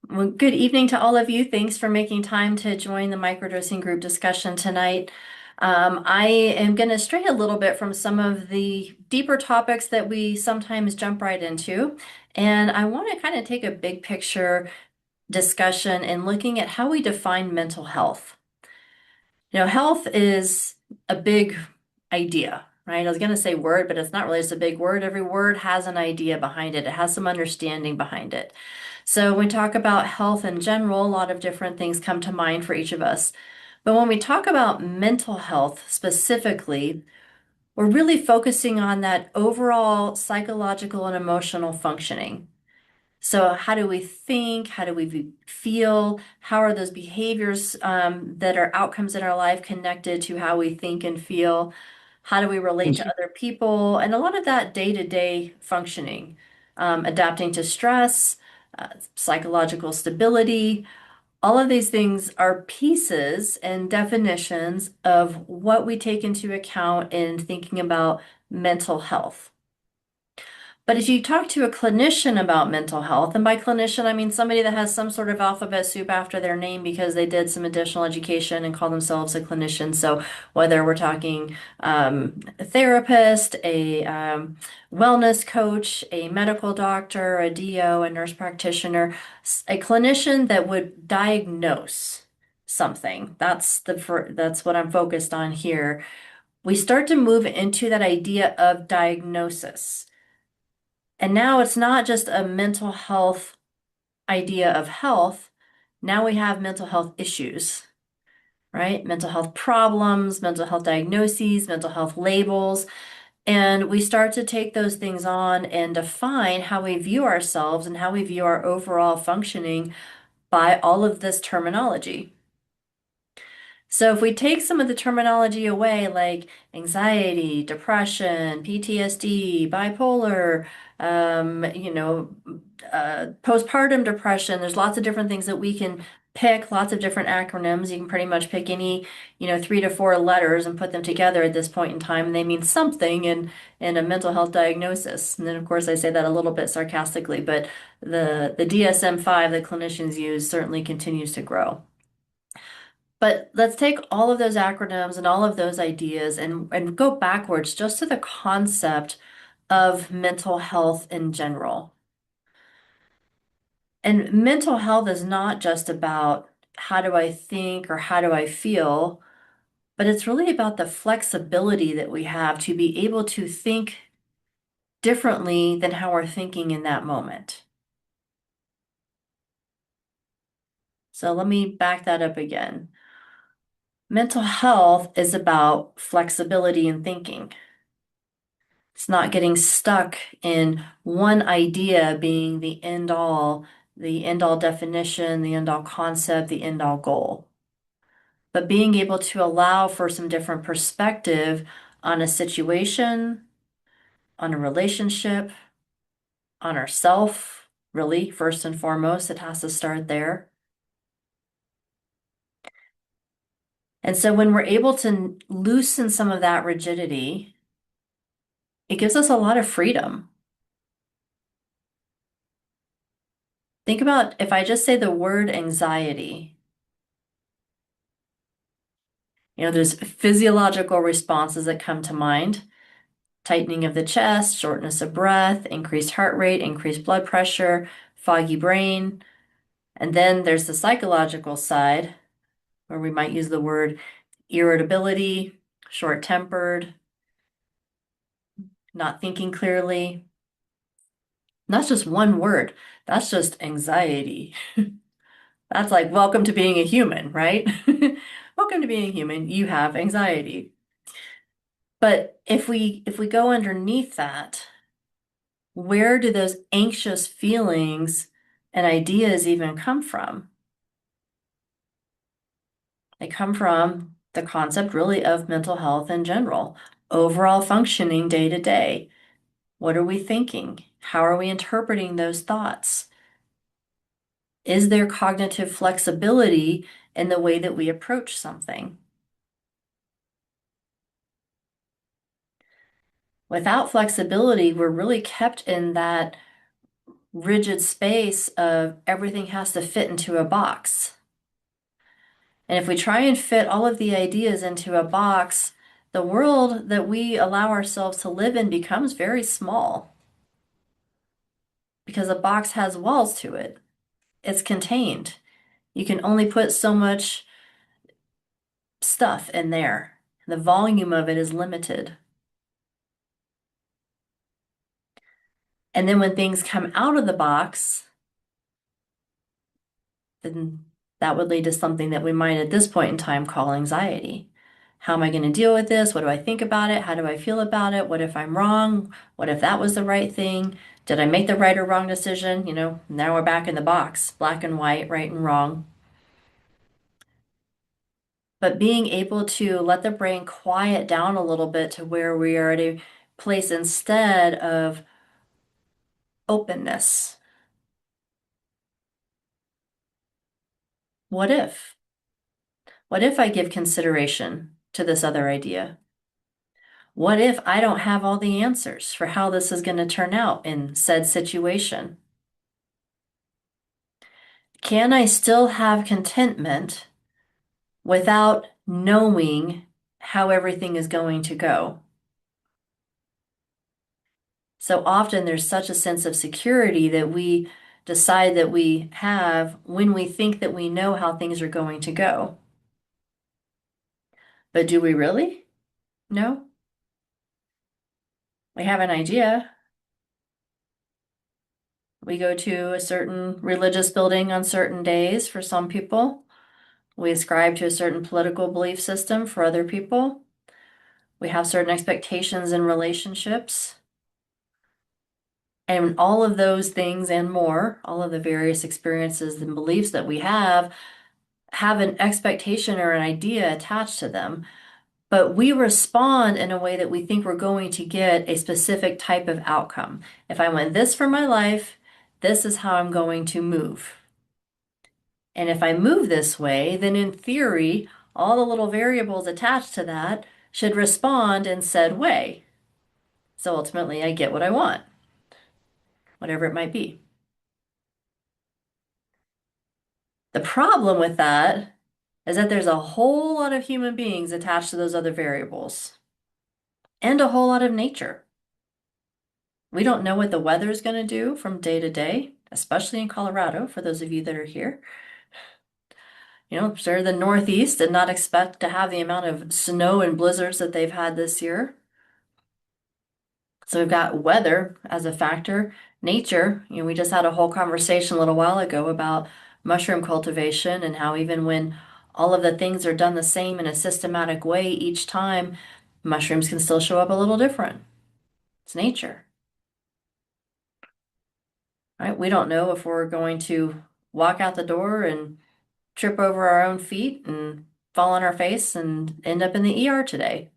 Well, good evening to all of you. Thanks for making time to join the microdosing group discussion tonight. I am going to stray a little bit from some of the deeper topics that we sometimes jump right into, and I want to kind of take a big picture discussion in looking at how we define mental health. Health is a big idea, right? I was going to say word, but it's not really just a big word. Every word has an idea behind it. It has some understanding behind it. So when we talk about health in general, a lot of different things come to mind for each of us. But when we talk about mental health specifically, we're really focusing on that overall psychological and emotional functioning. So, how do we think? How do we feel? How are those behaviors that are outcomes in our life connected to how we think and feel? How do we relate to other people? And a lot of that day-to-day functioning, adapting to stress, psychological stability. All of these things are pieces and definitions of what we take into account in thinking about mental health. But if you talk to a clinician about mental health, and by clinician, I mean somebody that has some sort of alphabet soup after their name because they did some additional education and call themselves a clinician. So whether we're talking a therapist, a wellness coach, a medical doctor, a DO, a nurse practitioner, a clinician that would diagnose something. That's what I'm focused on here. We start to move into that idea of diagnosis. And now it's not just a mental health idea of health. Now we have mental health issues, right? Mental health problems, mental health diagnoses, mental health labels. And we start to take those things on and define how we view ourselves and how we view our overall functioning by all of this terminology. So if we take some of the terminology away, like anxiety, depression, PTSD, bipolar, postpartum depression, there's lots of different things that we can pick, lots of different acronyms. You can pretty much pick any, 3 to 4 letters and put them together at this point in time, and they mean something in a mental health diagnosis. And then, of course, I say that a little bit sarcastically, but the DSM-5 that clinicians use certainly continues to grow. But let's take all of those acronyms and all of those ideas and go backwards just to the concept of mental health in general. And mental health is not just about how do I think or how do I feel, but it's really about the flexibility that we have to be able to think differently than how we're thinking in that moment. So let me back that up again. Mental health is about flexibility in thinking. It's not getting stuck in one idea being the end all definition, the end all concept, the end all goal. But being able to allow for some different perspective on a situation, on a relationship, on ourself, really, first and foremost, it has to start there. And so when we're able to loosen some of that rigidity, it gives us a lot of freedom. Think about if I just say the word anxiety. There's physiological responses that come to mind. Tightening of the chest, shortness of breath, increased heart rate, increased blood pressure, foggy brain. And then there's the psychological side, where we might use the word irritability, short-tempered, not thinking clearly. And that's just one word. That's just anxiety. That's like, welcome to being a human, right? Welcome to being a human. You have anxiety. But if we go underneath that, where do those anxious feelings and ideas even come from? They come from the concept really of mental health in general, overall functioning day to day. What are we thinking? How are we interpreting those thoughts? Is there cognitive flexibility in the way that we approach something? Without flexibility, we're really kept in that rigid space of everything has to fit into a box. And if we try and fit all of the ideas into a box, the world that we allow ourselves to live in becomes very small because a box has walls to it. It's contained. You can only put so much stuff in there. The volume of it is limited. And then when things come out of the box, then that would lead to something that we might at this point in time call anxiety. How am I going to deal with this? What do I think about it? How do I feel about it? What if I'm wrong? What if that was the right thing? Did I make the right or wrong decision? Now we're back in the box, black and white, right and wrong. But being able to let the brain quiet down a little bit to where we are at a place instead of openness. What if? What if I give consideration to this other idea? What if I don't have all the answers for how this is going to turn out in said situation? Can I still have contentment without knowing how everything is going to go? So often there's such a sense of security that we decide that we have when we think that we know how things are going to go. But do we really? No. We have an idea. We go to a certain religious building on certain days for some people. We ascribe to a certain political belief system for other people. We have certain expectations in relationships. And all of those things and more, all of the various experiences and beliefs that we have an expectation or an idea attached to them. But we respond in a way that we think we're going to get a specific type of outcome. If I want this for my life, this is how I'm going to move. And if I move this way, then in theory, all the little variables attached to that should respond in said way. So ultimately, I get what I want, whatever it might be. The problem with that is that there's a whole lot of human beings attached to those other variables and a whole lot of nature. We don't know what the weather is going to do from day to day, especially in Colorado, for those of you that are here. Sure, the Northeast did not expect to have the amount of snow and blizzards that they've had this year. So we've got weather as a factor, nature. We just had a whole conversation a little while ago about mushroom cultivation and how even when all of the things are done the same in a systematic way each time, mushrooms can still show up a little different. It's nature, right? We don't know if we're going to walk out the door and trip over our own feet and fall on our face and end up in the ER today.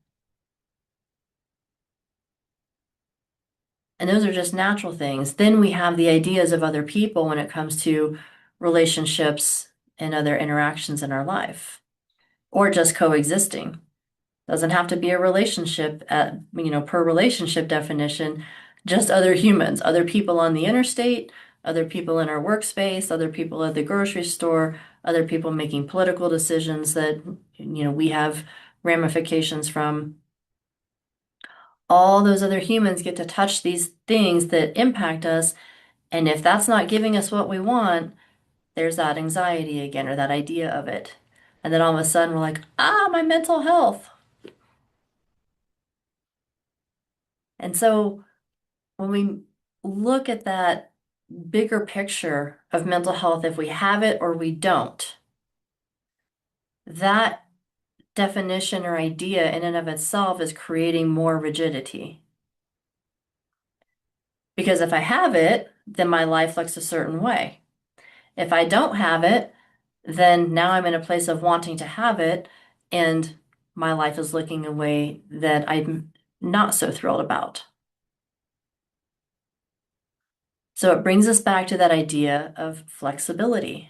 And those are just natural things. Then we have the ideas of other people when it comes to relationships and other interactions in our life, or just coexisting. Doesn't have to be a relationship per relationship definition, just other humans, other people on the interstate, other people in our workspace, other people at the grocery store, other people making political decisions that, we have ramifications from. All those other humans get to touch these things that impact us. And if that's not giving us what we want, there's that anxiety again, or that idea of it. And then all of a sudden we're like, my mental health. And so when we look at that bigger picture of mental health, if we have it or we don't, that definition or idea in and of itself is creating more rigidity. Because if I have it, then my life looks a certain way. If I don't have it, then now I'm in a place of wanting to have it, and my life is looking a way that I'm not so thrilled about. So it brings us back to that idea of flexibility.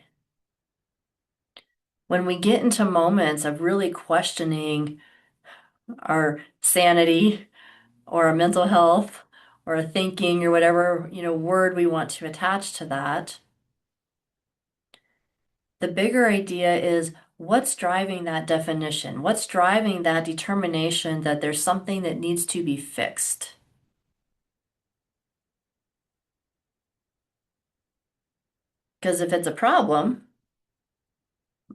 When we get into moments of really questioning our sanity or our mental health or a thinking or whatever, word we want to attach to that. The bigger idea is what's driving that definition? What's driving that determination that there's something that needs to be fixed? Because if it's a problem,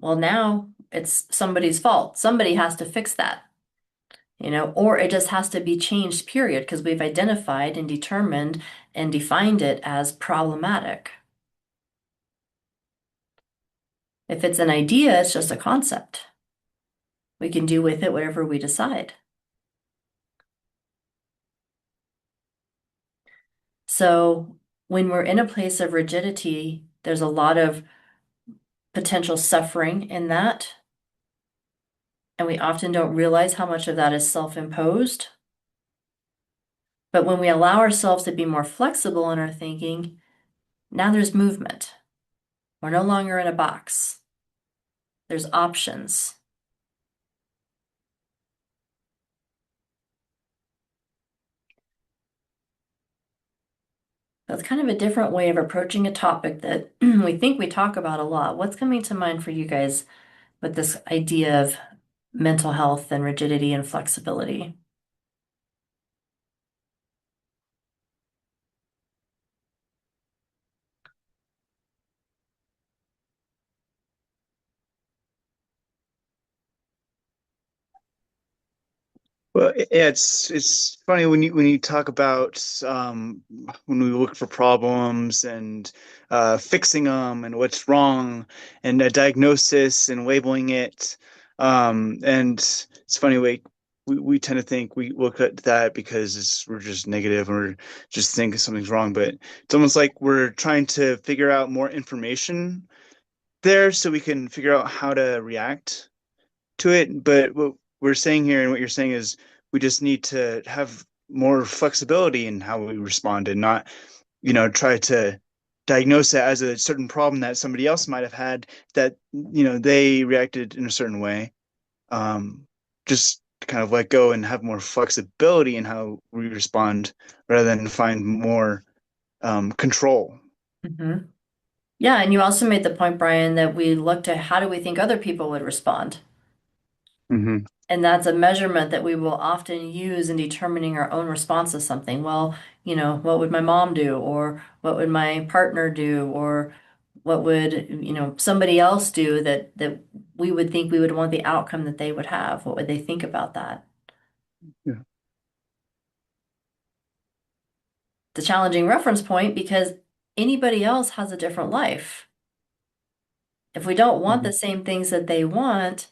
well, now it's somebody's fault. Somebody has to fix that, or it just has to be changed, period, because we've identified and determined and defined it as problematic. If it's an idea, it's just a concept. We can do with it whatever we decide. So when we're in a place of rigidity, there's a lot of potential suffering in that. And we often don't realize how much of that is self-imposed. But when we allow ourselves to be more flexible in our thinking, now there's movement. We're no longer in a box. There's options. That's kind of a different way of approaching a topic that we think we talk about a lot. What's coming to mind for you guys with this idea of mental health and rigidity and flexibility? Well, yeah, it's funny when you talk about when we look for problems and fixing them and what's wrong and a diagnosis and labeling it. And it's funny, we tend to think we look at that because we're just negative or just think something's wrong, but it's almost like we're trying to figure out more information there so we can figure out how to react to it. But what we're saying here and what you're saying is we just need to have more flexibility in how we respond and not, try to diagnose it as a certain problem that somebody else might have had that, they reacted in a certain way. Just kind of let go and have more flexibility in how we respond rather than find more control. Mhm. Yeah, and you also made the point, Brian, that we looked at how do we think other people would respond? Hmm. And that's a measurement that we will often use in determining our own response to something. Well, what would my mom do? Or what would my partner do? Or what would, somebody else do that we would think we would want the outcome that they would have? What would they think about that? Yeah. The challenging reference point because anybody else has a different life. If we don't want Hmm. the same things that they want,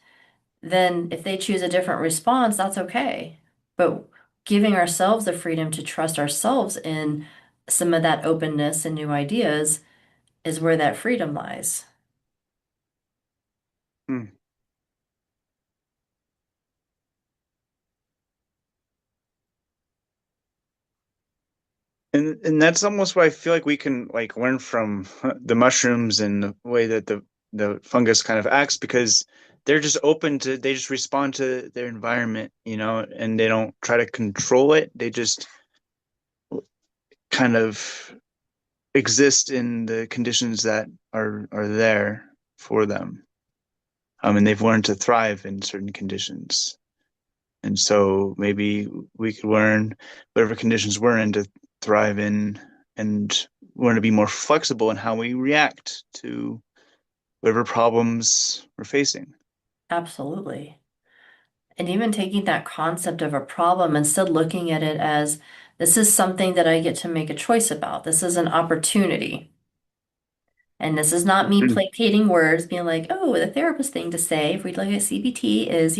then if they choose a different response, that's okay. But giving ourselves the freedom to trust ourselves in some of that openness and new ideas is where that freedom lies. And that's almost what I feel like we can like learn from the mushrooms and the way that the fungus kind of acts because they just respond to their environment, and they don't try to control it. They just kind of exist in the conditions that are there for them. And they've learned to thrive in certain conditions. And so maybe we could learn whatever conditions we're in to thrive in and learn to be more flexible in how we react to whatever problems we're facing. Absolutely. And even taking that concept of a problem, instead looking at it as this is something that I get to make a choice about. This is an opportunity. And this is not me Mm. placating words, being like, oh, the therapist thing to say, if we look at CBT, is,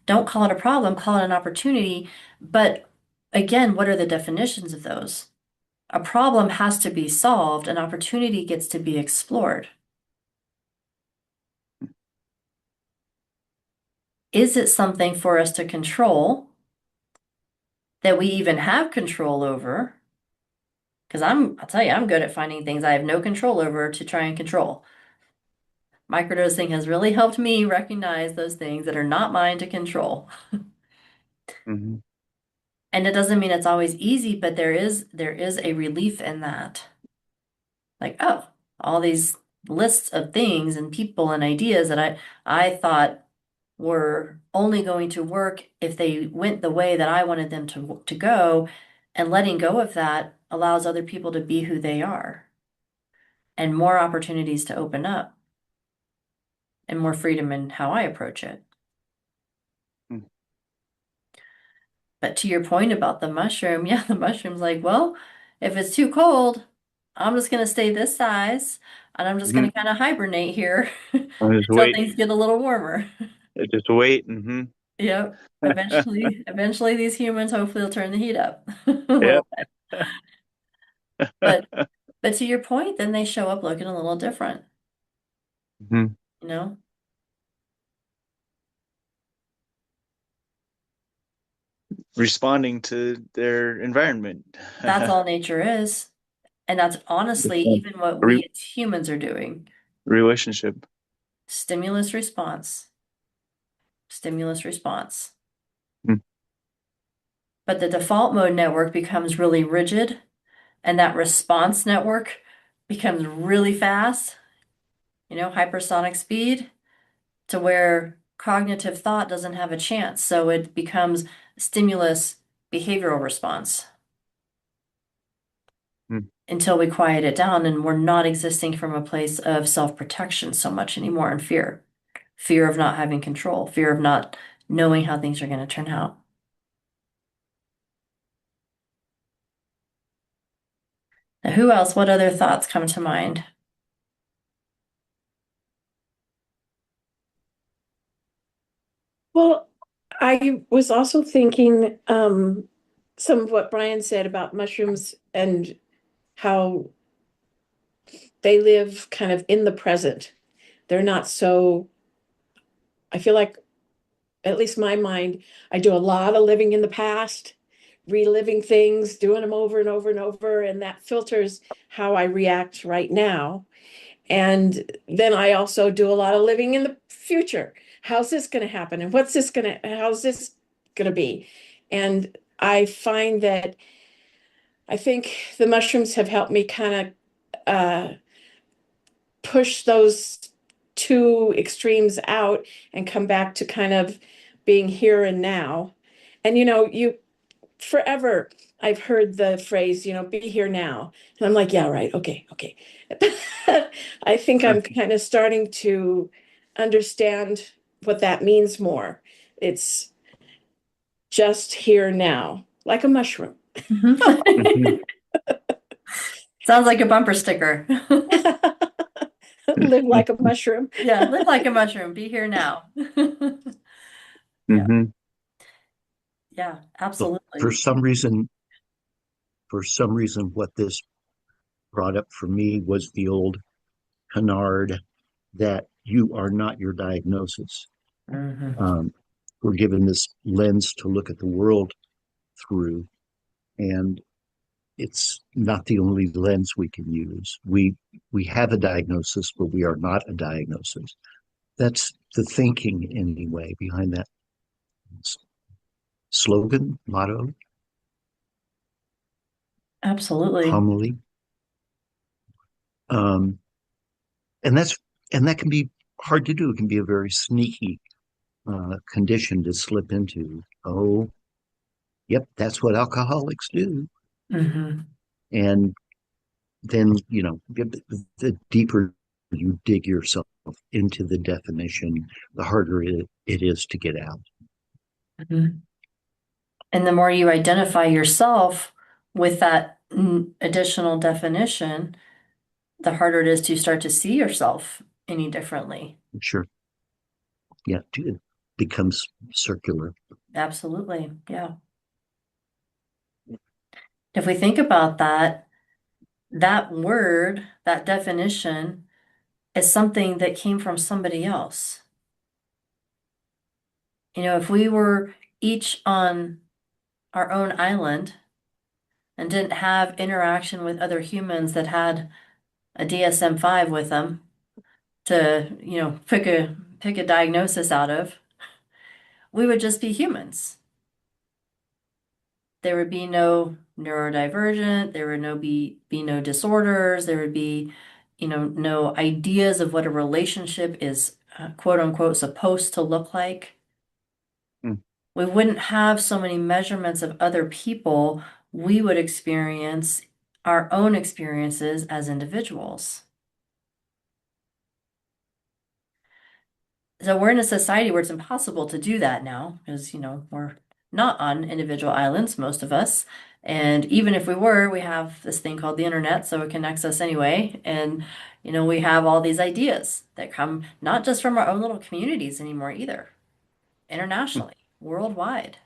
don't call it a problem, call it an opportunity. But again, what are the definitions of those? A problem has to be solved, an opportunity gets to be explored. Is it something for us to control that we even have control over? Because I'll tell you, I'm good at finding things I have no control over to try and control. Microdosing has really helped me recognize those things that are not mine to control. Mhm. And it doesn't mean it's always easy, but there is a relief in that. Like, oh, all these lists of things and people and ideas that I thought were only going to work if they went the way that I wanted them to go, and letting go of that allows other people to be who they are and more opportunities to open up and more freedom in how I approach it. Mm. But to your point about the mushroom, yeah, the mushroom's like, well, if it's too cold, I'm just gonna stay this size and I'm just Mhm. gonna kind of hibernate here I just until wait. things get a little warmer. Just wait. Hmm. Yep. Eventually these humans hopefully will turn the heat up a Yep. little bit. But but to your point, then they show up looking a little different, Hmm. you know? Responding to their environment. That's all nature is. And that's honestly even what Re we as humans are doing. relationship. Stimulus response, stimulus response. Mm. But the default mode network becomes really rigid, and that response network becomes really fast, hypersonic speed, to where cognitive thought doesn't have a chance. So it becomes stimulus behavioral response Mm. until we quiet it down and we're not existing from a place of self-protection so much anymore and fear. Fear of not having control, fear of not knowing how things are going to turn out. Now, who else? What other thoughts come to mind? Well, I was also thinking some of what Brian said about mushrooms and how they live kind of in the present. They're not so, I feel like, at least my mind, I do a lot of living in the past, reliving things, doing them over and over and over, and that filters how I react right now. And then I also do a lot of living in the future. How's this going to happen? And how's this going to be? And I find that I think the mushrooms have helped me kind of push those two extremes out and come back to kind of being here and now. And you forever I've heard the phrase, be here now. And I'm like, yeah, right. Okay, okay. I think I'm kind of starting to understand what that means more. It's just here now, like a mushroom. Mhm. Sounds like a bumper sticker. Live like a mushroom. Yeah, live like a mushroom, be here now. Yeah, Mhm. yeah, Well, for absolutely. some reason, what this brought up for me was the old canard that you are not your diagnosis. Hmm. Um, we're given this lens to look at the world through, and it's not the only lens we can use. We have a diagnosis, but we are not a diagnosis. That's the thinking, anyway, behind that slogan, motto, Absolutely. homily. Um, and that's and that can be hard to do. It can be a very sneaky condition to slip into. Oh, yep, that's what alcoholics do. Hmm. And then, the deeper you dig yourself into the definition, the harder it is to get out. Hmm. And the more you identify yourself with that additional definition, the harder it is to start to see yourself any differently. Sure. Yeah, it becomes circular. Absolutely. Yeah. If we think about that, that word, that definition is something that came from somebody else. If we were each on our own island and didn't have interaction with other humans that had a DSM-5 with them to, pick a diagnosis out of, we would just be humans. there would be no neurodivergent, there would be no disorders, there would be, no ideas of what a relationship is, quote unquote, supposed to look like. Hmm. We wouldn't have so many measurements of other people. We would experience our own experiences as individuals. So we're in a society where it's impossible to do that now because, we're not on individual islands, most of us. And even if we were, we have this thing called the internet, so it connects us anyway. And, we have all these ideas that come not just from our own little communities anymore either, internationally, worldwide.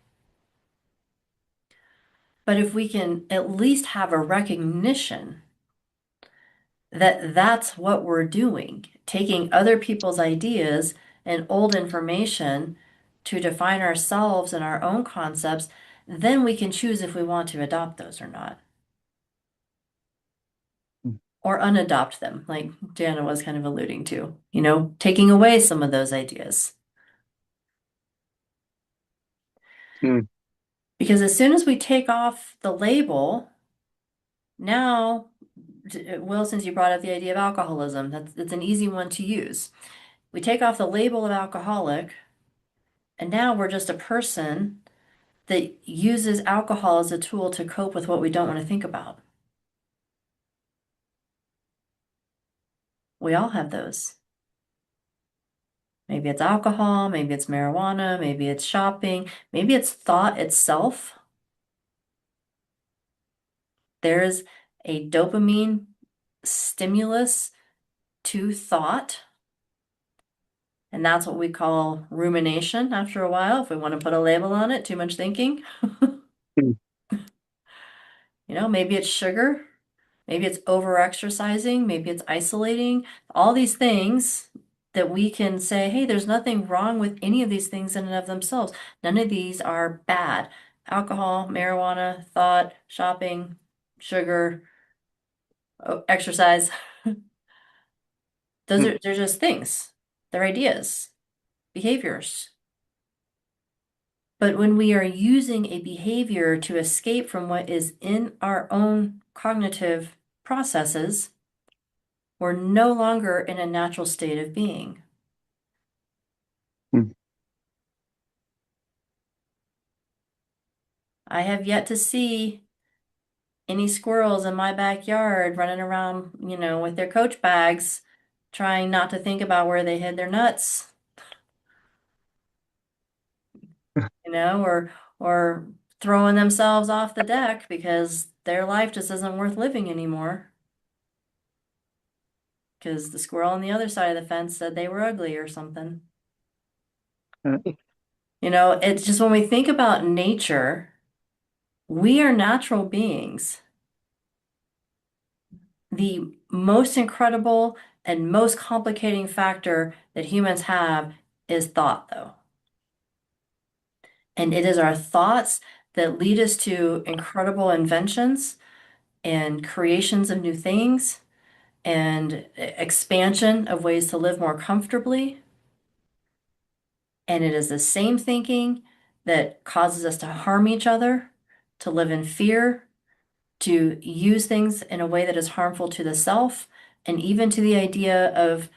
But if we can at least have a recognition that that's what we're doing, taking other people's ideas and old information to define ourselves and our own concepts, then we can choose if we want to adopt those or not, or unadopt them, like Jana was kind of alluding to, taking away some of those ideas. Hmm. Because as soon as we take off the label, now, Will, since you brought up the idea of alcoholism, that's an easy one to use. We take off the label of alcoholic, and now we're just a person that uses alcohol as a tool to cope with what we don't want to think about. We all have those. Maybe it's alcohol, maybe it's marijuana, maybe it's shopping, maybe it's thought itself. There's a dopamine stimulus to thought, and that's what we call rumination after a while, if we want to put a label on it, too much thinking. Hmm. Maybe it's sugar. Maybe it's over-exercising, maybe it's isolating, all these things that we can say, hey, there's nothing wrong with any of these things in and of themselves. None of these are bad. Alcohol, marijuana, thought, shopping, sugar, exercise. Hmm. They're just things. They're ideas, behaviors. But when we are using a behavior to escape from what is in our own cognitive processes, we're no longer in a natural state of being. Hmm. I have yet to see any squirrels in my backyard running around, with their coach bags, trying not to think about where they hid their nuts, or throwing themselves off the deck because their life just isn't worth living anymore. Because the squirrel on the other side of the fence said they were ugly or something. Uh, It's just when we think about nature, we are natural beings. The most incredible and most complicating factor that humans have is thought, though. And it is our thoughts that lead us to incredible inventions and creations of new things and expansion of ways to live more comfortably. And it is the same thinking that causes us to harm each other, to live in fear, to use things in a way that is harmful to the self, and even to the idea of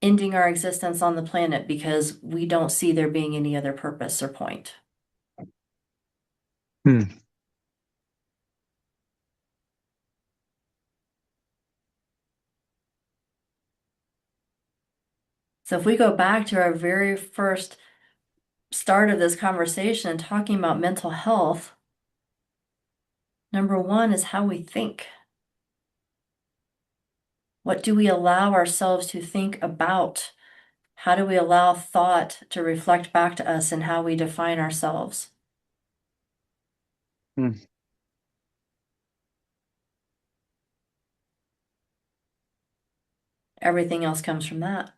ending our existence on the planet because we don't see there being any other purpose or point. Hmm. So if we go back to our very first start of this conversation talking about mental health, number one is how we think. What do we allow ourselves to think about? How do we allow thought to reflect back to us in how we define ourselves? Hmm. Everything else comes from that.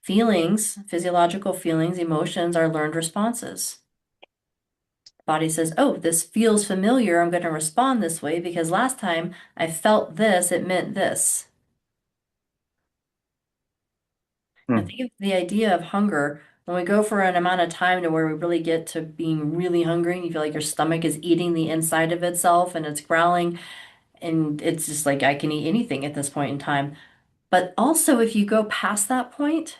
Feelings, physiological feelings, emotions are learned responses. Body says, oh, this feels familiar. I'm going to respond this way because last time I felt this, it meant this. Now Hmm. think of the idea of hunger. When we go for an amount of time to where we really get to being really hungry and you feel like your stomach is eating the inside of itself and it's growling and it's just like I can eat anything at this point in time. But also if you go past that point,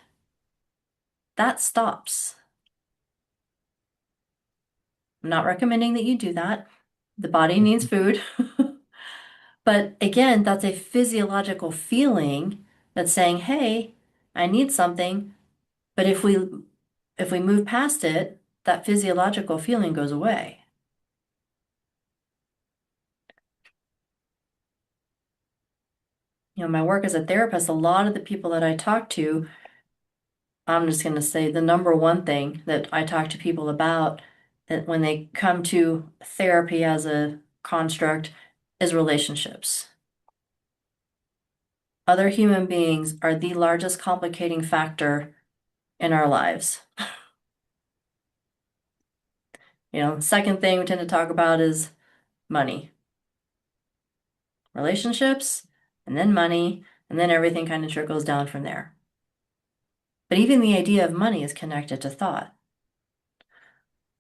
that stops. I'm not recommending that you do that. The body needs food. But again, that's a physiological feeling that's saying, "Hey, I need something." But if we move past it, that physiological feeling goes away. My work as a therapist, a lot of the people that I talk to, I'm just going to say the number one thing that I talk to people about that when they come to therapy as a construct is relationships. Other human beings are the largest complicating factor in our lives. Second thing we tend to talk about is money, relationships, and then money, and then everything kind of trickles down from there. But even the idea of money is connected to thought.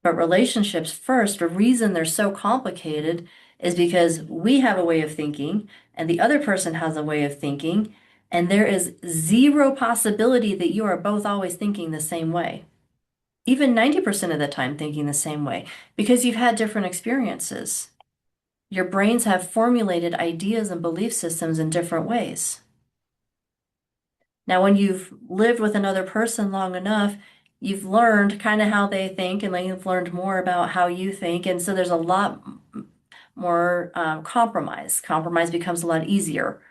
But relationships first, the reason they're so complicated is because we have a way of thinking and the other person has a way of thinking, and there is zero possibility that you are both always thinking the same way. Even 90% of the time thinking the same way because you've had different experiences. Your brains have formulated ideas and belief systems in different ways. Now, when you've lived with another person long enough, you've learned kind of how they think, and then you've learned more about how you think. And so there's a lot more compromise. Compromise becomes a lot easier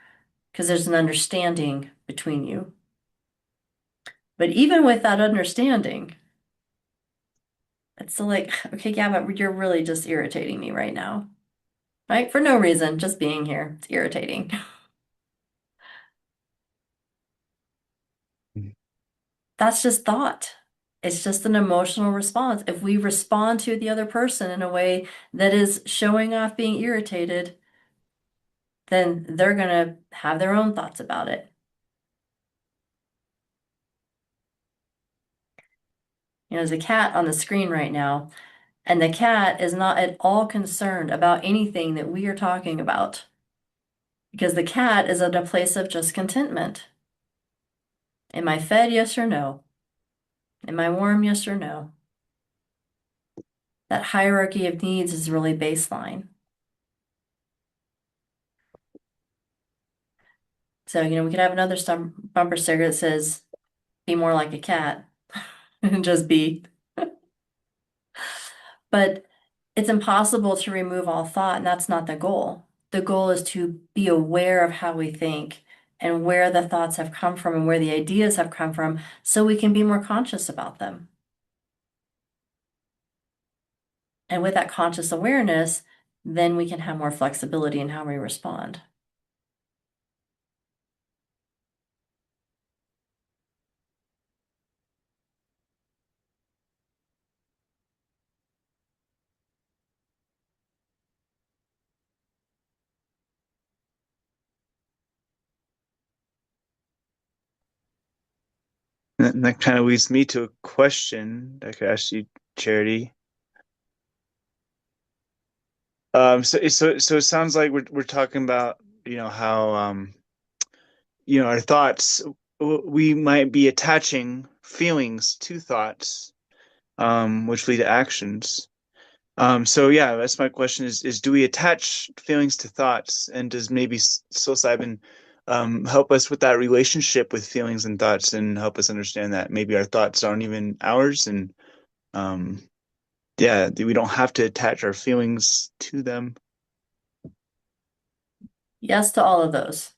because there's an understanding between you. But even with that understanding, it's still like, okay, yeah, but you're really just irritating me right now, right? For no reason, just being here. It's irritating. That's just thought. It's just an emotional response. If we respond to the other person in a way that is showing off being irritated, then they're going to have their own thoughts about it. There's a cat on the screen right now, and the cat is not at all concerned about anything that we are talking about because the cat is at a place of just contentment. Am I fed? Yes or no? Am I warm? Yes or no? That hierarchy of needs is really baseline. So, we could have another bumper sticker that says, be more like a cat and just be. But it's impossible to remove all thought, and that's not the goal. The goal is to be aware of how we think and where the thoughts have come from and where the ideas have come from so we can be more conscious about them. And with that conscious awareness, then we can have more flexibility in how we respond. And that kind of leads me to a question I could ask you, Charity. So it sounds like we're talking about, how our thoughts, we might be attaching feelings to thoughts, which lead to actions. So yeah, that's my question is do we attach feelings to thoughts, and does maybe psilocybin help us with that relationship with feelings and thoughts and help us understand that maybe our thoughts aren't even ours, and um, yeah, we don't have to attach our feelings to them. Yes to all of those.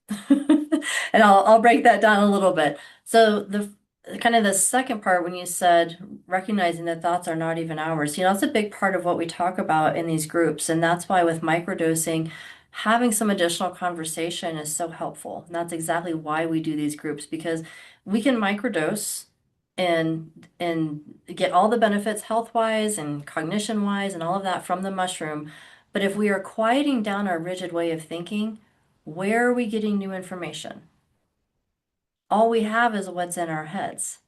And I'll break that down a little bit. So the kind of the second part when you said recognizing that thoughts are not even ours, that's a big part of what we talk about in these groups. And that's why with microdosing, having some additional conversation is so helpful. And that's exactly why we do these groups because we can microdose and get all the benefits health-wise and cognition-wise and all of that from the mushroom. But if we are quieting down our rigid way of thinking, where are we getting new information? All we have is what's in our heads.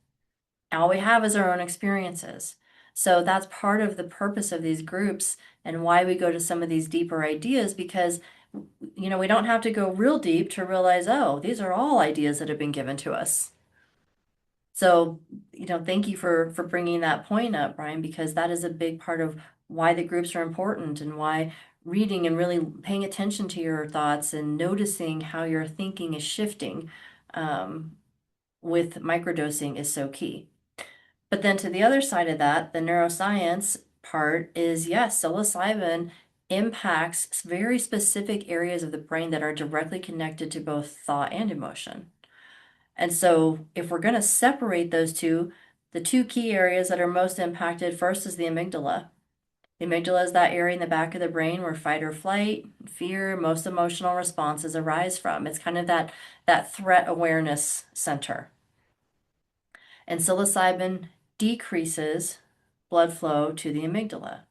All we have is our own experiences. So that's part of the purpose of these groups and why we go to some of these deeper ideas because we don't have to go real deep to realize, oh, these are all ideas that have been given to us. So, thank you for bringing that point up, Brian, because that is a big part of why the groups are important and why reading and really paying attention to your thoughts and noticing how your thinking is shifting with microdosing is so key. But then to the other side of that, the neuroscience part is yes, psilocybin impacts very specific areas of the brain that are directly connected to both thought and emotion. And so, if we're going to separate those two, the two key areas that are most impacted first is the amygdala. The amygdala is that area in the back of the brain where fight or flight, fear, most emotional responses arise from. It's kind of that threat awareness center. And psilocybin decreases blood flow to the amygdala.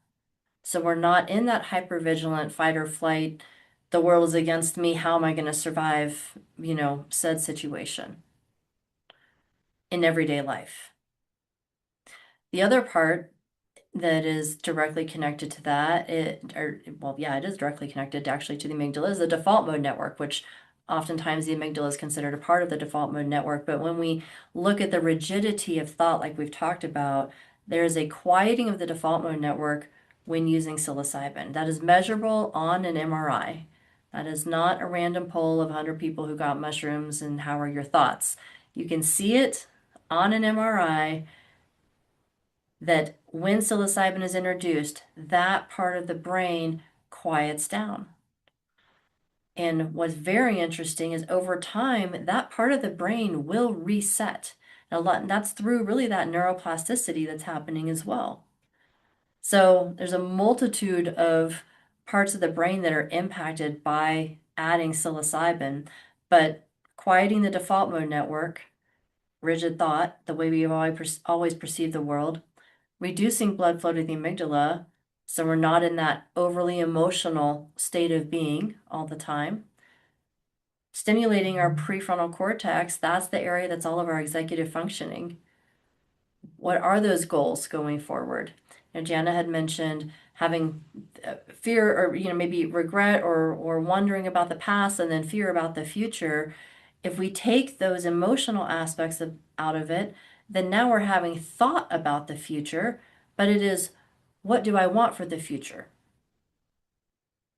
So we're not in that hypervigilant fight or flight, the world is against me, how am I going to survive, said situation in everyday life. The other part that is directly connected to that, it is directly connected actually to the amygdala, is the default mode network, which oftentimes the amygdala is considered a part of the default mode network. But when we look at the rigidity of thought, like we've talked about, there is a quieting of the default mode network when using psilocybin. That is measurable on an MRI. That is not a random poll of 100 people who got mushrooms and how are your thoughts. You can see it on an MRI that when psilocybin is introduced, that part of the brain quiets down. And what's very interesting is over time, that part of the brain will reset. That's through really that neuroplasticity that's happening as well. So there's a multitude of parts of the brain that are impacted by adding psilocybin, but quieting the default mode network, rigid thought, the way we've always perceived the world, reducing blood flow to the amygdala, so we're not in that overly emotional state of being all the time. Stimulating our prefrontal cortex, that's the area that's all of our executive functioning. What are those goals going forward? Jana had mentioned having fear or maybe regret or wondering about the past and then fear about the future. If we take those emotional aspects out of it, then now we're having thought about the future, but it is, what do I want for the future?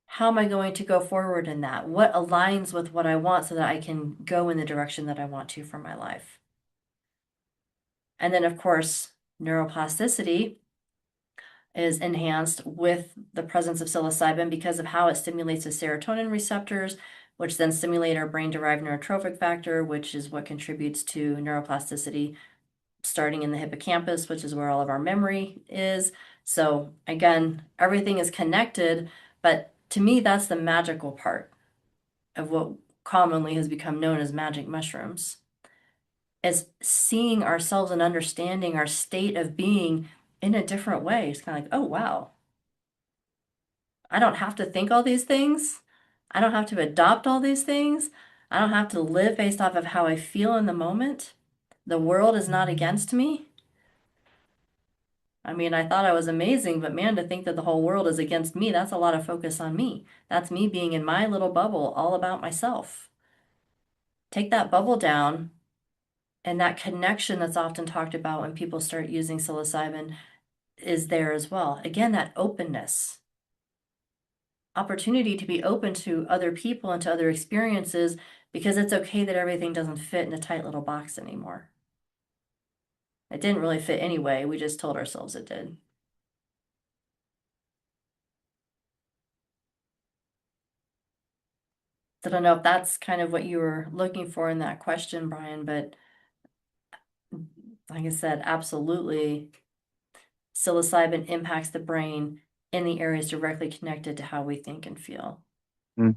How am I going to go forward in that? What aligns with what I want so that I can go in the direction that I want to for my life? And then, of course, neuroplasticity is enhanced with the presence of psilocybin because of how it stimulates the serotonin receptors, which then stimulate our brain-derived neurotrophic factor, which is what contributes to neuroplasticity starting in the hippocampus, which is where all of our memory is. So again, everything is connected, but to me, that's the magical part of what commonly has become known as magic mushrooms, is seeing ourselves and understanding our state of being in a different way. It's kind of like, oh, wow, I don't have to think all these things. I don't have to adopt all these things. I don't have to live based off of how I feel in the moment. The world is not against me. I mean, I thought I was amazing, but man, to think that the whole world is against me, that's a lot of focus on me. That's me being in my little bubble, all about myself. Take that bubble down, and that connection that's often talked about when people start using psilocybin is there as well. Again, that openness, opportunity to be open to other people and to other experiences because it's okay that everything doesn't fit in a tight little box anymore. It didn't really fit anyway. We just told ourselves it did. So I don't know if that's kind of what you were looking for in that question, Brian, but like I said, absolutely, psilocybin impacts the brain in the areas directly connected to how we think and feel. Mm.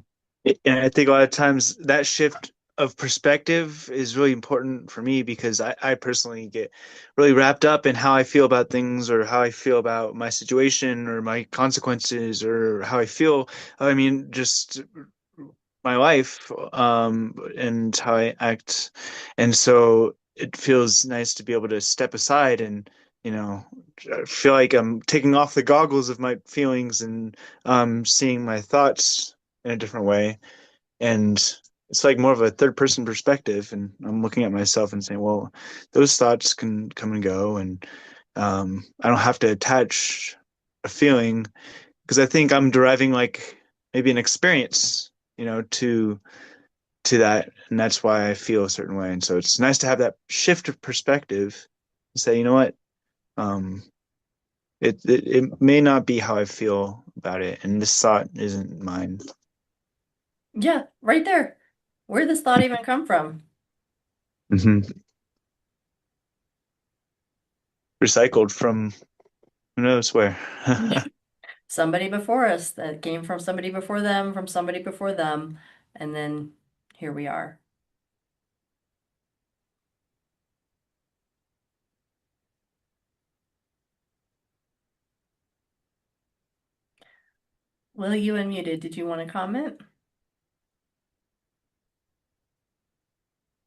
And I think a lot of times that shift of perspective is really important for me because I personally get really wrapped up in how I feel about things or how I feel about my situation or my consequences or how I feel. I mean, just my life and how I act. And so it feels nice to be able to step aside and, you know, feel like I'm taking off the goggles of my feelings and seeing my thoughts in a different way. And it's like more of a third person perspective. And I'm looking at myself and saying, well, those thoughts can come and go. And I don't have to attach a feeling because I think I'm deriving like maybe an experience, to that, and that's why I feel a certain way. And so it's nice to have that shift of perspective and say, you know what, um, it may not be how I feel about it, and this thought isn't mine. Yeah, right there. Where did this thought even come from? Hmm. Recycled from who knows where. Somebody before us that came from somebody before them, from somebody before them, and then here we are. Will, you unmuted. Did you want to comment?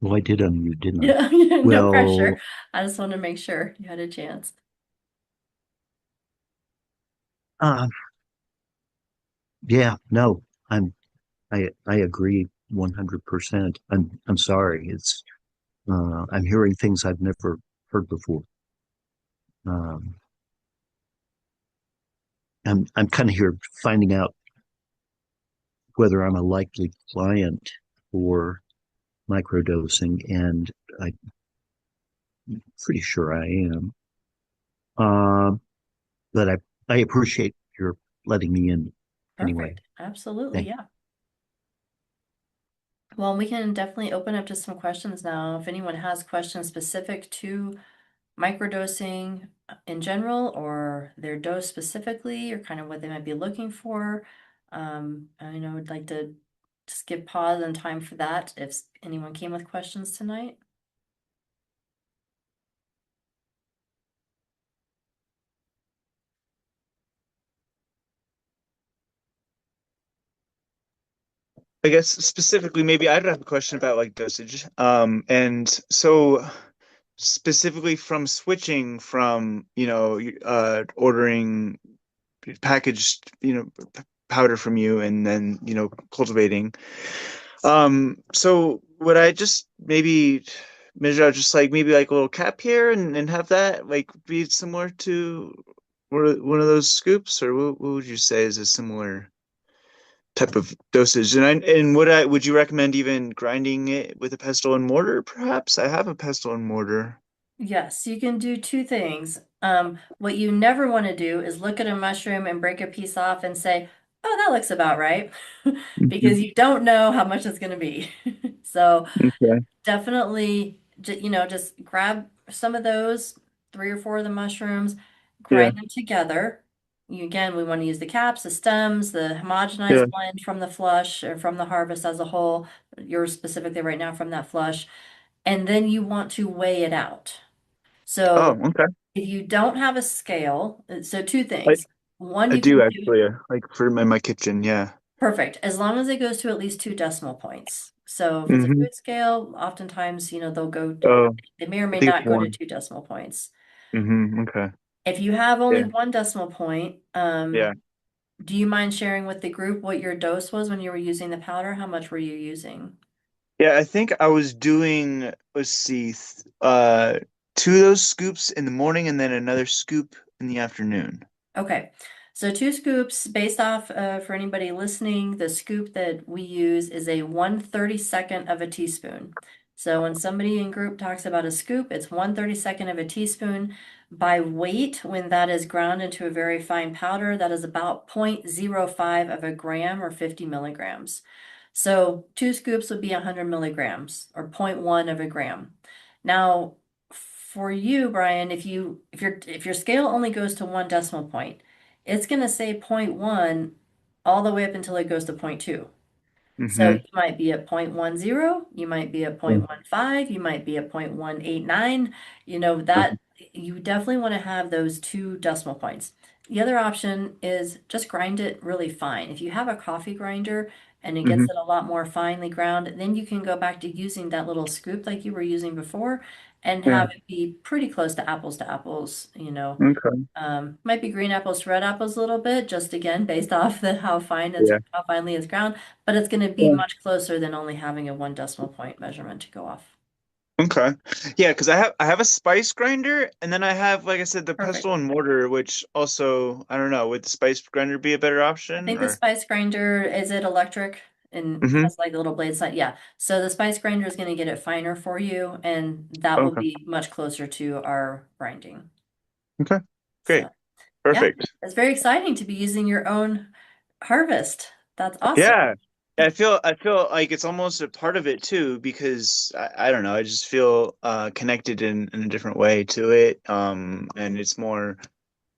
Well, I did unmute, didn't I? Yeah, no pressure. Well, I just want to make sure you had a chance. uh, yeah, no, I agree 100%. I'm sorry. I'm hearing things I've never heard before. Um, I'm kind of here finding out whether I'm a likely client for microdosing, and I'm pretty sure I am. Um, but I appreciate your letting me in anyway. Perfect. Absolutely. Thank Yeah. Well, we can definitely open up to some questions now. If anyone has questions specific to microdosing in general or their dose specifically or kind of what they might be looking for, I know I'd like to just give pause and time for that if anyone came with questions tonight. I guess specifically, maybe I'd have a question about like dosage. And so specifically from switching from, ordering packaged, powder from you and then, cultivating. So would I just maybe measure out just like maybe like a little cap here and have that like be similar to one of those scoops, or what would you say is a similar type of dosage? And would you recommend even grinding it with a pestle and mortar? Perhaps I have a pestle and mortar. Yes, you can do two things. What you never want to do is look at a mushroom and break a piece off and say, oh, that looks about right, because Mhm. you don't know how much it's going to be. So Okay. definitely, just grab some of those, three or four of the mushrooms, Yeah. grind them together. Again, we want to use the caps, the stems, the Yeah. homogenized blend from the flush or from the harvest as a whole, yours specifically right now from that flush. And then you want to weigh it out. Oh, So okay. if you don't have a scale, so two I things. One, I you do can do actually, like for my kitchen. Yeah. perfect, as long as it goes to at least two decimal points. So if it's a Hmm. food scale, oftentimes, they'll go, Oh, they may or I may think it's not go to one. two decimal points. Okay. If you have only Yeah. one decimal point, Yeah. do you mind sharing with the group what your dose was when you were using the powder? How much were you using? Yeah, I think I was doing, let's see, two of those scoops in the morning and then another scoop in the afternoon. Okay, so two scoops based off, for anybody listening, the scoop that we use is a 1/32 of a teaspoon. So when somebody in group talks about a scoop, it's 1/32 of a teaspoon. By weight, when that is ground into a very fine powder, that is about 0.05 of a gram or 50 milligrams. So two scoops would be 100 milligrams or zero point 0.1 of a gram. Now, for you, Brian, if your scale only goes to one decimal point, it's going to say zero point 0.1 all the way up until it goes to zero point 0.2. So Hmm. you might be at 0.10, you might be at 0.15, you might be at 0.189, that you definitely want to have those two decimal points. The other option is just grind it really fine. If you have a coffee grinder and it Hmm. gets it a lot more finely ground. Then you can go back to using that little scoop like you were using before and Yeah. have it be pretty close to apples, you know. Okay. Might be green apples to red apples a little bit, just again based off the Yeah. how finely it's ground, but it's going to be Yeah. much closer than only having a 1 decimal point measurement to go off. Okay. Yeah, because I have a spice grinder, and then I have, like I said, the Perfect. pestle and mortar, which also, I don't know, would the spice grinder be a better I option think the or? spice grinder, is it electric and Hmm. has like a little blade side? Yeah. So the spice grinder is going to get it finer for you, and that will Okay. be much closer to our grinding. Okay. Great. So yeah, Perfect. it's very exciting to be using your own harvest. That's awesome. Yeah. I feel like it's almost a part of it too because I don't know, I just feel connected in a different way to it. And it's more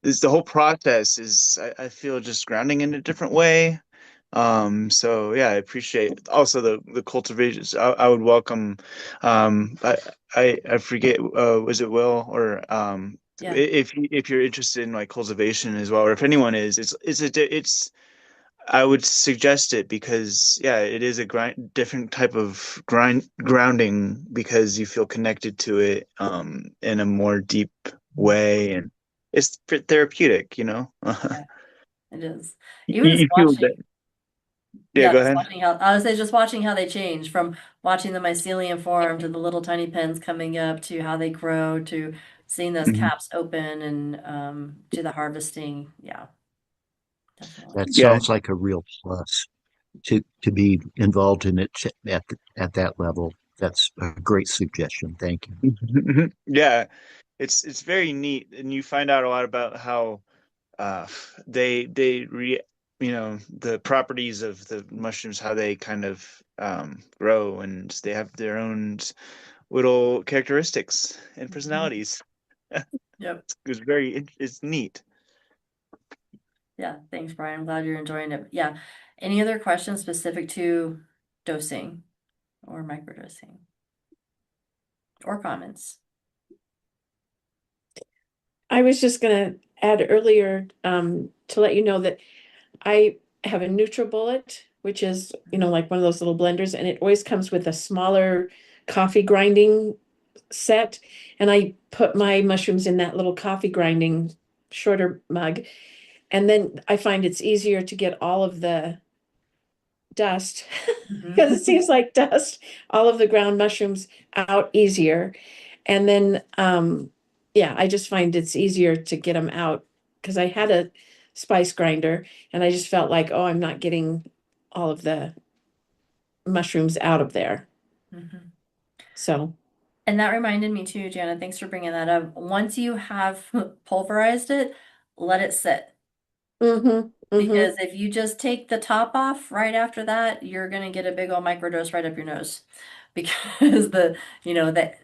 this the whole process is I feel just grounding in a different way. So yeah, I appreciate also the cultivations. I would welcome I forget was it Will or Yeah. if you're interested in like cultivation as well, or if anyone is, it's I would suggest it because yeah, it is a different type of grounding because you feel connected to it in a more deep way, and it's therapeutic, you know. Yeah, it is. You, Even just you feel that. watching, Yeah, yeah, go just ahead. watching how I would say just watching how they change from watching the mycelium form to the little tiny pins coming up to how they grow to seeing those Mhm. caps open and to the harvesting. Yeah, definitely. That Yeah. sounds like a real plus to be involved in it at that level. That's a great suggestion. Thank you. Yeah, it's very neat, and you find out a lot about how uh they the properties of the mushrooms, how they kind of grow, and they have their own little characteristics and Mhm. personalities. Yep. It's neat. Yeah. Thanks, Brian. I'm glad you're enjoying it. Yeah. Any other questions specific to dosing or microdosing or comments? I was just gonna add earlier, to let you know that I have a NutriBullet, which is, like one of those little blenders, and it always comes with a smaller coffee grinding set. And I put my mushrooms in that little coffee grinding shorter mug. And then I find it's easier to get all of the dust because it Mhm. seems like dust, all of the ground mushrooms out easier. And then, yeah, I just find it's easier to get them out because I had a spice grinder and I just felt like, oh, I'm not getting all of the mushrooms out of there. Mhm. So, And that reminded me too, Jana, thanks for bringing that up. Once you have pulverized it, let it sit. mm-hmm, mm-hmm. Because if you just take the top off right after that, you're gonna get a big old microdose right up your nose. Because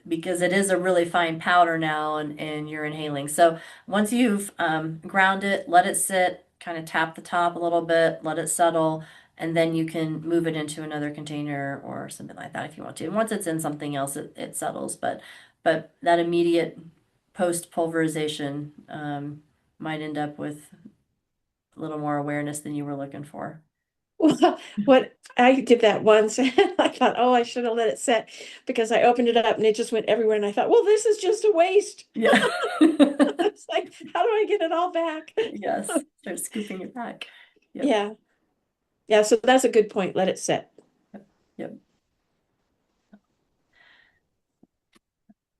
because it is a really fine powder now and you're inhaling. So once you've ground it, let it sit, kind of tap the top a little bit, let it settle, and then you can move it into another container or something like that if you want to. And once it's in something else, it settles. But that immediate post pulverization might end up with a little more awareness than you were looking for. Well, what I did that once, and I thought, oh, I should have let it set because I opened it up and it just went everywhere. And I thought, well, this is just a waste. Yeah. It's like, how do I get it all back? Yes. Start scooping it back. Yep. Yeah. Yeah. So that's a good point. Let it set. Yep.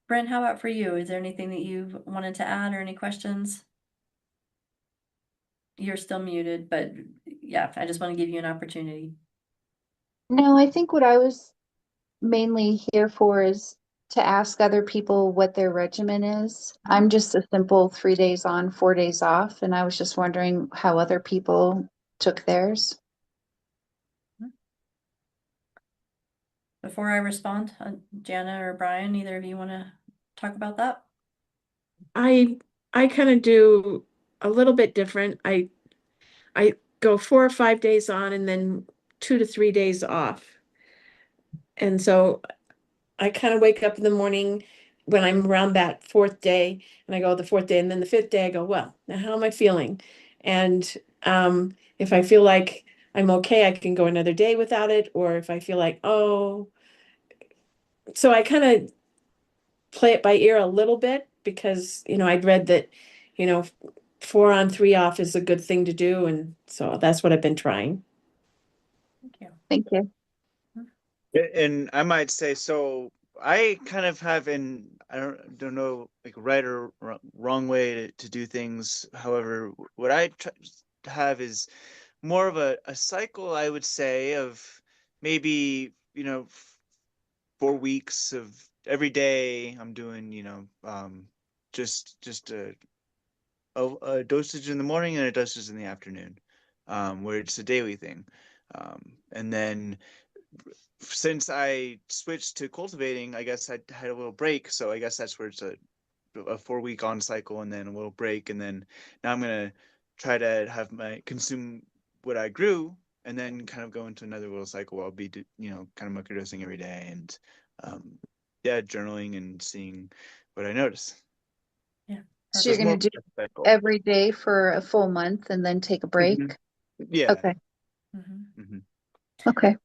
Brent, how about for you? Is there anything that you wanted to add or any questions? You're still muted, but yeah, I just want to give you an opportunity. No, I think what I was mainly here for is to ask other people what their regimen is. I'm just a simple 3 days on, 4 days off, and I was just wondering how other people took theirs. Before I respond, Jana or Brian, either of you want to talk about that? I I kind of do a little bit different. I go 4 or 5 days on and then 2 to 3 days off. And so I kind of wake up in the morning when I'm around that fourth day and I go the fourth day and then the fifth day I go, well, now how am I feeling? And if I feel like I'm okay, I can go another day without it, or if I feel like, oh, so I kind of play it by ear a little bit because, I'd read that, you know, 4 on 3 off is a good thing to do. And so that's what I've been trying. Thank you. Thank you. And I might say, so I kind of have I don't know, like right or wrong way to do things. However, what I try to have is more of a cycle, I would say, of maybe, 4 weeks of every day I'm doing, just a dosage in the morning and a dosage in the afternoon, where it's a daily thing. And then since I switched to cultivating, I guess I had a little break. So I guess that's where it's a 4 week on cycle and then a little break. And then now I'm gonna try to have my consume what I grew and then kind of go into another little cycle where I'll be, kind of microdosing every day and, um, yeah, journaling and seeing what I notice. Yeah. So So you're it's more going to do of a cycle. every day for a full month and then take a break? Mhm. Yeah. Okay. Hmm. Okay.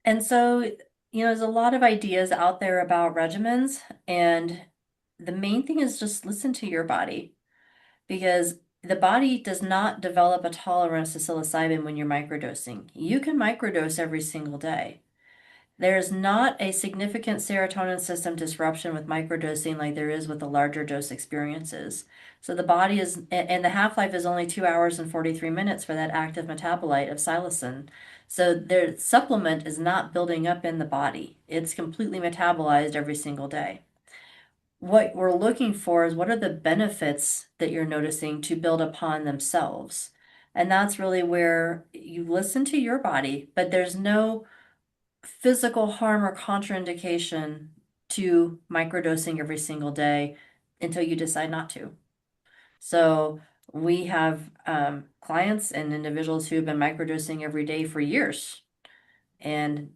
And so, there's a lot of ideas out there about regimens, and the main thing is just listen to your body because the body does not develop a tolerance to psilocybin when you're microdosing. You can microdose every single day. There's not a significant serotonin system disruption with microdosing like there is with the larger dose experiences. So the body is, and the half-life is only 2 hours and 43 minutes for that active metabolite of psilocin. So their supplement is not building up in the body. It's completely metabolized every single day. What we're looking for is what are the benefits that you're noticing to build upon themselves. And that's really where you listen to your body, but there's no physical harm or contraindication to microdosing every single day until you decide not to. So we have clients and individuals who have been microdosing every day for years, and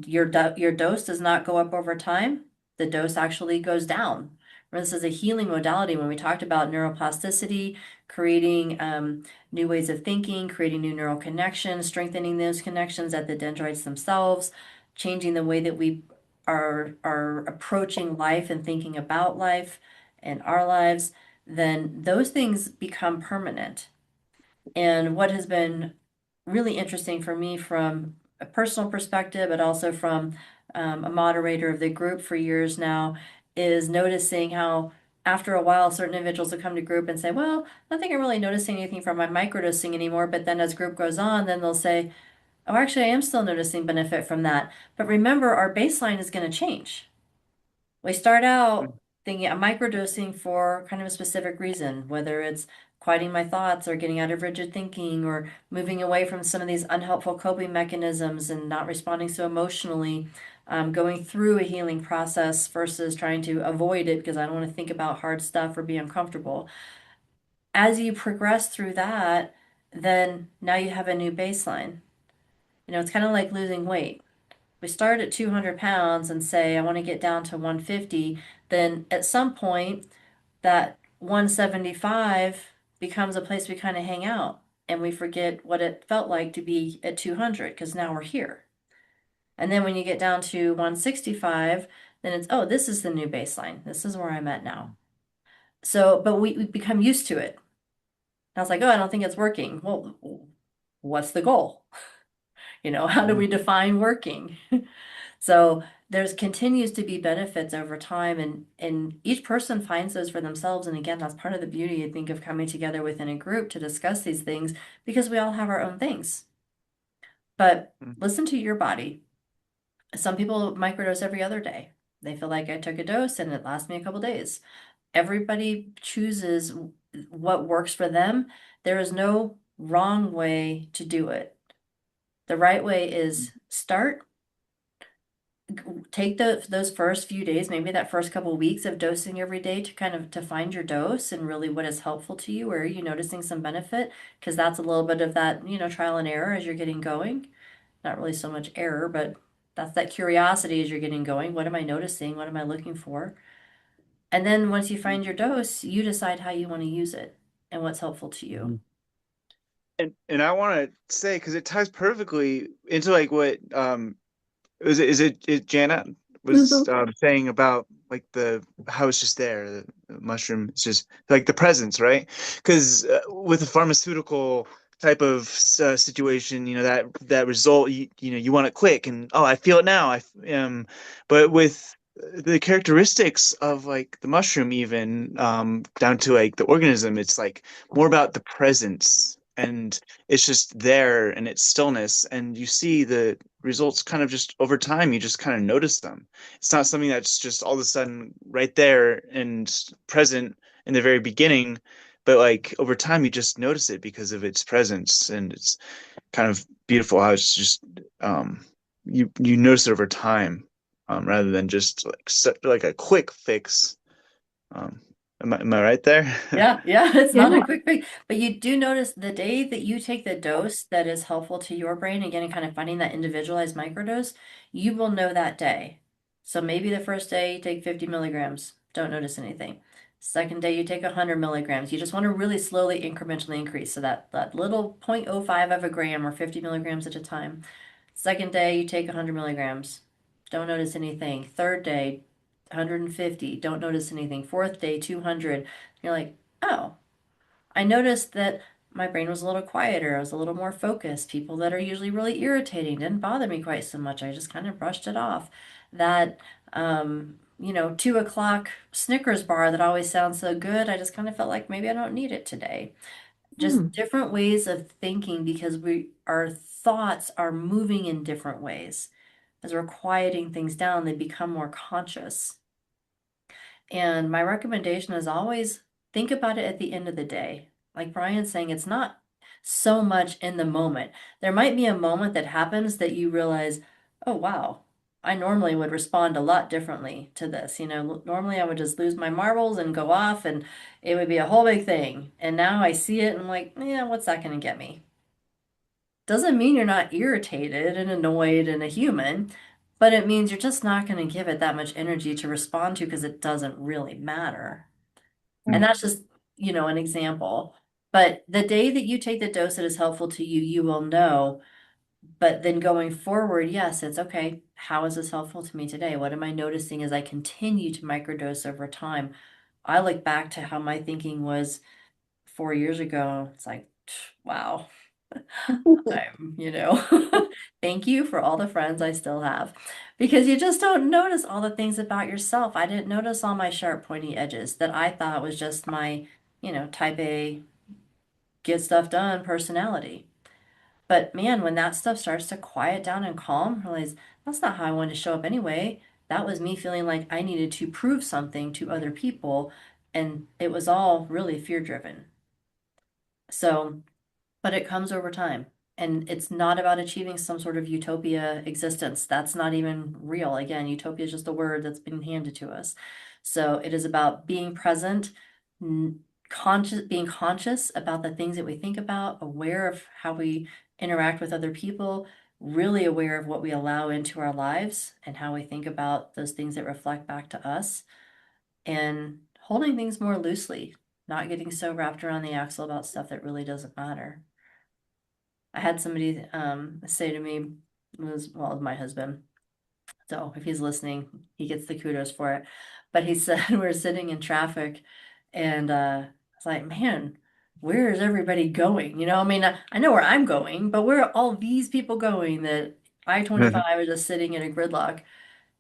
your dose does not go up over time. The dose actually goes down. This is a healing modality. When we talked about neuroplasticity, creating new ways of thinking, creating new neural connections, strengthening those connections at the dendrites themselves, changing the way that we are approaching life and thinking about life and our lives, then those things become permanent. And what has been really interesting for me from a personal perspective, but also from a moderator of the group for years now, is noticing how after a while certain individuals will come to group and say, well, I don't think I'm really noticing anything from my microdosing anymore. But then as group goes on, then they'll say, oh, actually, I am still noticing benefit from that. But remember, our baseline is going to change. We start out thinking I'm microdosing for kind of a specific reason, whether it's quieting my thoughts or getting out of rigid thinking or moving away from some of these unhelpful coping mechanisms and not responding so emotionally, going through a healing process versus trying to avoid it because I don't want to think about hard stuff or be uncomfortable. As you progress through that, then now you have a new baseline. It's kind of like losing weight. We start at 200 pounds and say, I want to get down to 150, then at some point, that 175 becomes a place we kind of hang out and we forget what it felt like to be at 200 because now we're here. And then when you get down to 165, then it's, oh, this is the new baseline. This is where I'm at now. So, but we become used to it. I was like, oh, I don't think it's working. Well, what's the goal? How do we define working? So there's continues to be benefits over time and each person finds those for themselves. And again, that's part of the beauty, I think, of coming together within a group to discuss these things because we all have our own things. But listen to your body. Some people microdose every other day. They feel like I took a dose and it lasts me a couple days. Everybody chooses what works for them. There is no wrong way to do it. The right way is start, take those first few days, maybe that first couple of weeks of dosing every day to kind of to find your dose and really what is helpful to you. Where are you noticing some benefit? Because that's a little bit of that, trial and error as you're getting going. Not really so much error, but that's that curiosity as you're getting going. What am I noticing? What am I looking for? And then once you find your dose, you decide how you want to use it and what's helpful to you. And I want to say, because it ties perfectly into like what is it Janet was Mhm. saying about like the how it's just there, the mushroom. It's just like the presence, right? Because with a pharmaceutical type of situation, that result, you want it quick, and oh, I feel it now. But with the characteristics of like the mushroom, even down to like the organism, it's like more about the presence. And it's just there and its stillness, and you see the results kind of just over time. You just kind of notice them. It's not something that's just all of a sudden right there and present in the very beginning, but like over time you just notice it because of its presence, and it's kind of beautiful how it's just you notice it over time, rather than just like like a quick fix. um am I right there? Yeah, yeah, it's not Yeah. a quick fix, but you do notice the day that you take the dose that is helpful to your brain, again, and kind of finding that individualized microdose, you will know that day. So maybe the first day you take 50 milligrams, don't notice anything. Second day you take 100 milligrams. You just want to really slowly incrementally increase. So that little 0.05 of a gram or 50 milligrams at a time. Second day you take 100 milligrams, don't notice anything. Third day, 150, don't notice anything. Fourth day, 200. You're like, oh, I noticed that my brain was a little quieter. I was a little more focused. People that are usually really irritating didn't bother me quite so much. I just kind of brushed it off. That, 2 o'clock Snickers bar that always sounds so good, I just kind of felt like maybe I don't need it today. Hmm. Just different ways of thinking because our thoughts are moving in different ways. As we're quieting things down, they become more conscious. And my recommendation is always think about it at the end of the day. Like Brian's saying, it's not so much in the moment. There might be a moment that happens that you realize, oh, wow, I normally would respond a lot differently to this. Normally I would just lose my marbles and go off and it would be a whole big thing. And now I see it and I'm like, yeah, what's that going to get me? Doesn't mean you're not irritated and annoyed and a human, but it means you're just not going to give it that much energy to respond to because it doesn't really matter. And Hmm. that's just, an example. But the day that you take the dose that is helpful to you, you will know. But then going forward, yes, it's okay. How is this helpful to me today? What am I noticing as I continue to microdose over time? I look back to how my thinking was 4 years ago. It's like, wow. Thank you for all the friends I still have because you just don't notice all the things about yourself. I didn't notice all my sharp, pointy edges that I thought was just my, type A, get stuff done personality. But man, when that stuff starts to quiet down and calm, I realize that's not how I wanted to show up anyway. That was me feeling like I needed to prove something to other people, and it was all really fear driven. So, but it comes over time. And it's not about achieving some sort of utopia existence. That's not even real. Again, utopia is just a word that's been handed to us. So it is about being present, being conscious about the things that we think about, aware of how we interact with other people, really aware of what we allow into our lives and how we think about those things that reflect back to us, and holding things more loosely, not getting so wrapped around the axle about stuff that really doesn't matter. I had somebody say to me, it was well, my husband. So if he's listening, he gets the kudos for it. But he said we're sitting in traffic, and it's like, man, where is everybody going? I mean, I know where I'm going, but where are all these people going that I-25 is just sitting in a gridlock?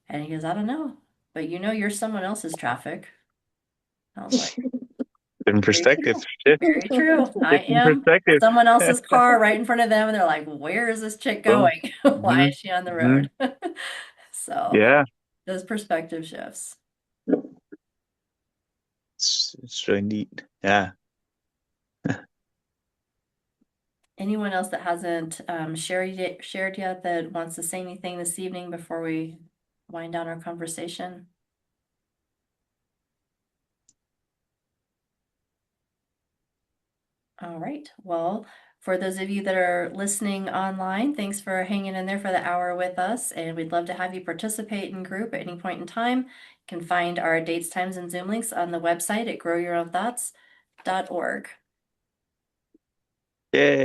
And he goes, I don't know, but you're someone else's traffic. I was like, Different very perspective. true. Shit. Very true. I Different am perspective. someone else's car right in front of them, and they're like, where is this chick Boom. going? Why Hmm. is she on the Hmm. road? So Yeah, those perspective shifts. it's really neat. Yeah. Anyone else that hasn't shared yet that wants to say anything this evening before we wind down our conversation? All right. Well, for those of you that are listening online, thanks for hanging in there for the hour with us. And we'd love to have you participate in group at any point in time. You can find our dates, times, and Zoom links on the website at growyourownthoughts.org. Yay.